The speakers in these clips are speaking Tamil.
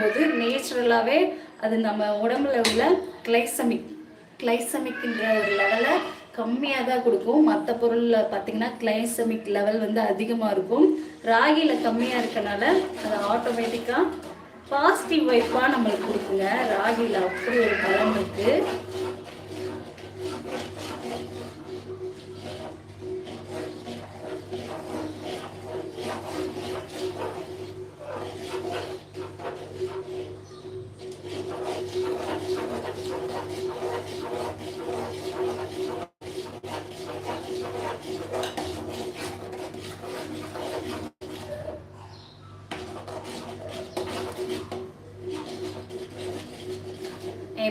போது நேச்சுரலாகவே அது நம்ம உடம்புல உள்ள கிளைசமிக்ன்ற ஒரு லெவலை கம்மியாக தான் கொடுக்கும். மற்ற பொருளில் பார்த்திங்கன்னா கிளைசமிக் லெவல் வந்து அதிகமாக இருக்கும். ராகியில் கம்மியாக இருக்கனால அது ஆட்டோமேட்டிக்காக பாசிட்டிவ் வைப்பாக நம்மளுக்கு கொடுக்குங்க. ராகியில் அப்படி ஒரு பலன் இருக்குது.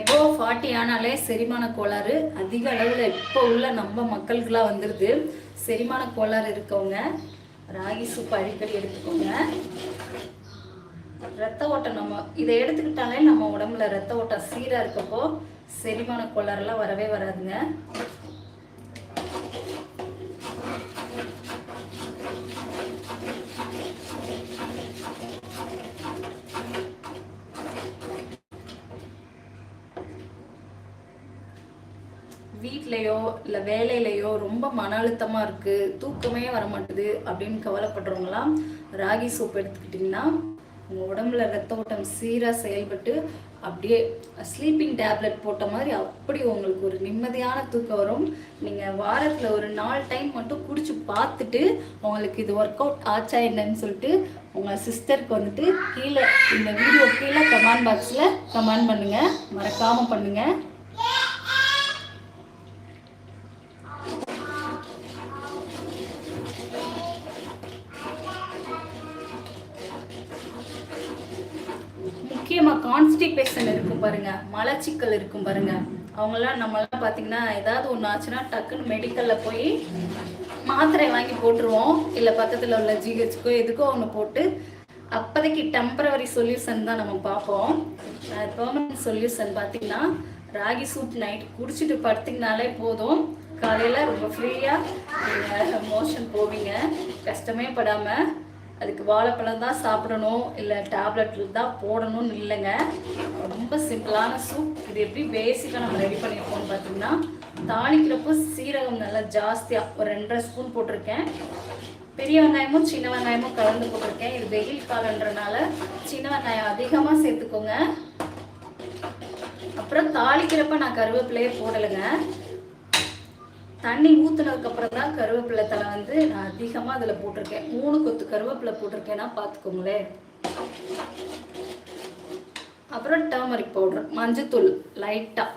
இப்போ 40 ஆனாலே செரிமான கோளாறு அதிக அளவில் இப்போ உள்ள நம்ம மக்களுக்கெல்லாம் வந்துடுது. செரிமான கோளாறு இருக்கவங்க ராகி சூப் அடிக்கடி எடுத்துக்கோங்க. ரத்த ஓட்டம் நம்ம இதை எடுத்துக்கிட்டாலே நம்ம உடம்புல ரத்த ஓட்டம் சீராக இருக்கப்போ செரிமான கோளாறுலாம் வரவே வராதுங்க. வீட்லையோ இல்லை வேலையிலையோ ரொம்ப மன அழுத்தமாக இருக்குது, தூக்கமே வர மாட்டுது அப்படின்னு கவலைப்படுறவங்களாம் ராகி சூப் எடுத்துக்கிட்டிங்கன்னா உங்கள் உடம்புல ரத்த ஓட்டம் சீராக செயல்பட்டு அப்படியே ஸ்லீப்பிங் டேப்லெட் போட்ட மாதிரி அப்படி உங்களுக்கு ஒரு நிம்மதியான தூக்கம் வரும். நீங்கள் வாரத்தில் ஒரு 4 டைம் மட்டும் குடிச்சு பார்த்துட்டு உங்களுக்கு இது ஒர்க் அவுட் ஆச்சா என்னன்னு சொல்லிட்டு உங்கள் சிஸ்டருக்கு வந்துட்டு கீழே இந்த வீடியோ கீழே கமெண்ட் பாக்ஸில் கமெண்ட் பண்ணுங்கள், மறக்காமல் பண்ணுங்கள். முக்கியமாக கான்ஸ்டிபேஷன் இருக்கும் பாருங்க, மலச்சிக்கல் இருக்கும் பாருங்க, அவங்களாம் நம்மளாம் பார்த்தீங்கன்னா ஏதாவது ஒன்று ஆச்சுன்னா டக்குன்னு மெடிக்கலில் போய் மாத்திரை வாங்கி போட்டுருவோம். இல்லை பக்கத்தில் உள்ள ஜிஹெச்க்கோ எதுக்கோ ஒன்று போட்டு அப்போதைக்கு டெம்பரவரி சொல்யூஷன் தான் நம்ம பார்ப்போம். பெர்மனன்ட் சொல்யூஷன் பார்த்தீங்கன்னா ராகி சூப் நைட் குடிச்சிட்டு படுத்திங்கனாலே போதும், காலையில் ரொம்ப ஃப்ரீயாக மோஷன் போவீங்க, கஷ்டமே படாமல். அதுக்கு வாழைப்பழம் தான் சாப்பிடணும் இல்லை டேப்லெட்டில் தான் போடணும்னு இல்லைங்க. ரொம்ப சிம்பிளான சூப். இது எப்படி பேசிக்காக நம்ம ரெடி பண்ணியிருக்கோம்னு பார்த்தீங்கன்னா தாளிக்கிறப்போ சீரகம் நல்லா ஜாஸ்தியாக ஒரு 2.5 ஸ்பூன் போட்டிருக்கேன். பெரிய வெங்காயமும் சின்ன வெங்காயமும் கலந்து போட்டிருக்கேன். இது வெயில் காலன்றனால சின்ன வெங்காயம் அதிகமாக சேர்த்துக்கோங்க. அப்புறம் தாளிக்கிறப்ப நான் கருவேப்பிலையே போடலைங்க. தண்ணி ஊற்றுனதுக்கப்புறம் தான் கருவேப்பிலை தலை வந்து நான் அதிகமாக அதில் போட்டிருக்கேன். 3 கொத்து கருவேப்பிலை போட்டிருக்கேன்னா பார்த்துக்கோங்களேன். அப்புறம் டர்மரிக் பவுடர், மஞ்சத்தூள் லைட்டாக.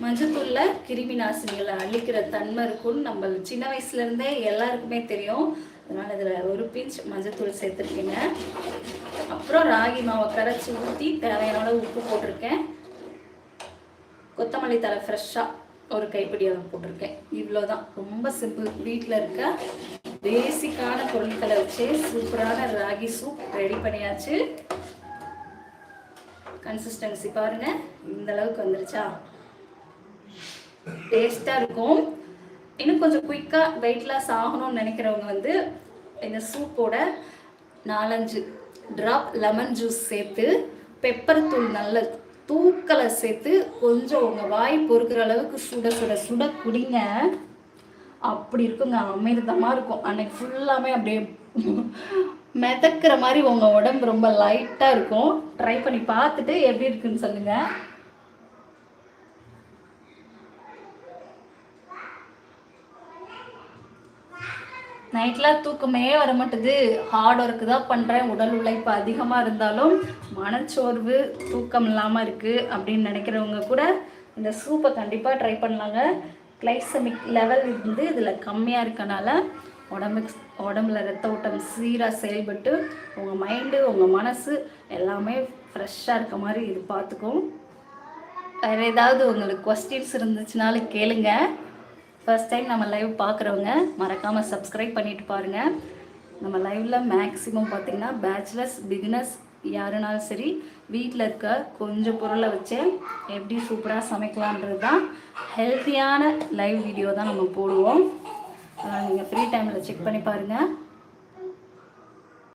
மஞ்சத்தூளில் கிருமி நாசினிகளை அழிக்கிற தன்மை இருக்குன்னு நம்ம சின்ன வயசுலேருந்தே எல்லாருக்குமே தெரியும். அதனால் இதில் ஒரு பிஞ்ச் மஞ்சத்தூள் சேர்த்துருக்கேங்க. அப்புறம் ராகி மாவை கரைச்சி ஊற்றி தேவையான அளவு உப்பு போட்டிருக்கேன். கொத்தமல்லி தலை ஃப்ரெஷ்ஷாக ஒரு கைப்பிடி அளவு போட்டிருக்கேன். இவ்வளோதான், ரொம்ப சிம்பிள். வீட்டில் இருக்க பேசிக்கான பொருட்களை வச்சு சூப்பரான ராகி சூப் ரெடி பண்ணியாச்சு. கன்சிஸ்டன்சி பாருங்கள், இந்த அளவுக்கு வந்துருச்சா? டேஸ்ட்டாக இருக்கும். இன்னும் கொஞ்சம் குயிக்காக வெயிட் லாஸ் ஆகணும்னு நினைக்கிறவங்க வந்து இந்த சூப்போட 4-5 ட்ராப் லெமன் ஜூஸ் சேர்த்து பெப்பர் தூள் நல்ல தூக்கலை சேர்த்து கொஞ்சம் உங்கள் வாய் பொறுக்கிற அளவுக்கு சுட சுட சுட குடிங்க. அப்படி இருக்குங்க, அமிர்தமாக இருக்கும். அன்னைக்கு ஃபுல்லாமே அப்படியே மிதக்கிற மாதிரி உங்கள் உடம்பு ரொம்ப லைட்டாக இருக்கும். ட்ரை பண்ணி பார்த்துட்டு எப்படி இருக்குன்னு சொல்லுங்கள். நைட்லாம் தூக்கமே வர மாட்டுது, ஹார்ட் ஒர்க்கு தான் பண்ணுறேன், உடல் உழைப்பு அதிகமாக இருந்தாலும் மனச்சோர்வு, தூக்கம் இல்லாமல் இருக்குது அப்படின்னு நினைக்கிறவங்க கூட இந்த சூப்பை கண்டிப்பாக ட்ரை பண்ணலாங்க. கிளைசமிக் லெவல் வந்து இதில் கம்மியாக இருக்கனால உடம்புல ரத்த ஓட்டம் சீராக செயல்பட்டு உங்கள் மைண்டு உங்கள் மனசு எல்லாமே ஃப்ரெஷ்ஷாக இருக்க மாதிரி இது பார்த்துக்கும். வேறு ஏதாவது உங்களுக்கு கொஸ்டின்ஸ் இருந்துச்சுனாலும் கேளுங்க. ஃபர்ஸ்ட் டைம் நம்ம லைவ் பார்க்குறவங்க மறக்காமல் சப்ஸ்கிரைப் பண்ணிட்டு பாருங்கள். நம்ம லைவில் மேக்ஸிமம் பார்த்திங்கன்னா பேச்சுலர்ஸ், பிகினர்ஸ் யாருனாலும் சரி வீட்டில் இருக்க கொஞ்சம் பொருளை வச்சு எப்படி சூப்பராக சமைக்கலான்றது தான் ஹெல்த்தியான லைவ் வீடியோ தான் நம்ம போடுவோம். நீங்கள் ஃப்ரீ டைமில் செக் பண்ணி பாருங்கள்.